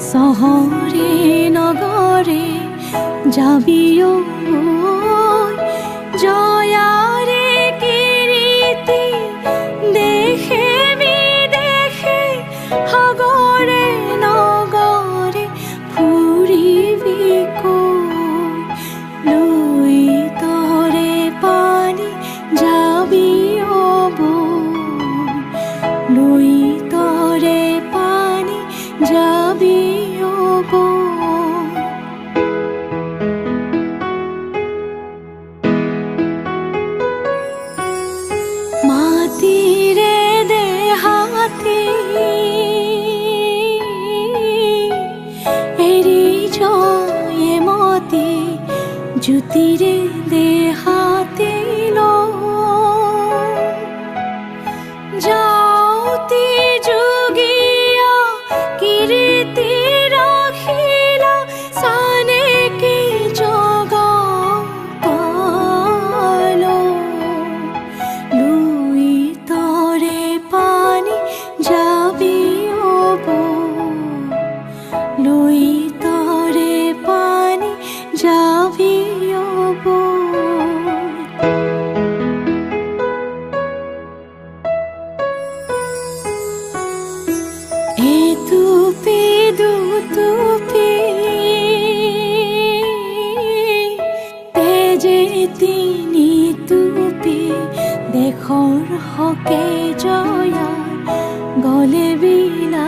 চহৰে নগৰে যাবিও জয়াৰে কীৰ্তি দেশে বিদেশে সাগৰে নগৰে ফুৰিবি কৈ লৈ তৰে পানী যাবিও লৈ তৰে পানী যাবিও মাটিৰে দেহাতে এৰি জয়ে মতি জ্যোতিৰে দেহাতে যাওঁতে যোগীয়া কীৰ্তি ৰাখিলা চানেকি জগতলো লৈ তৰে পানী যাবিও লৈ তৰে পানী যাবিও এটুপি দুটুপি তেজে তিনি টুপি দেশৰ হকে জয়া গলে বিলা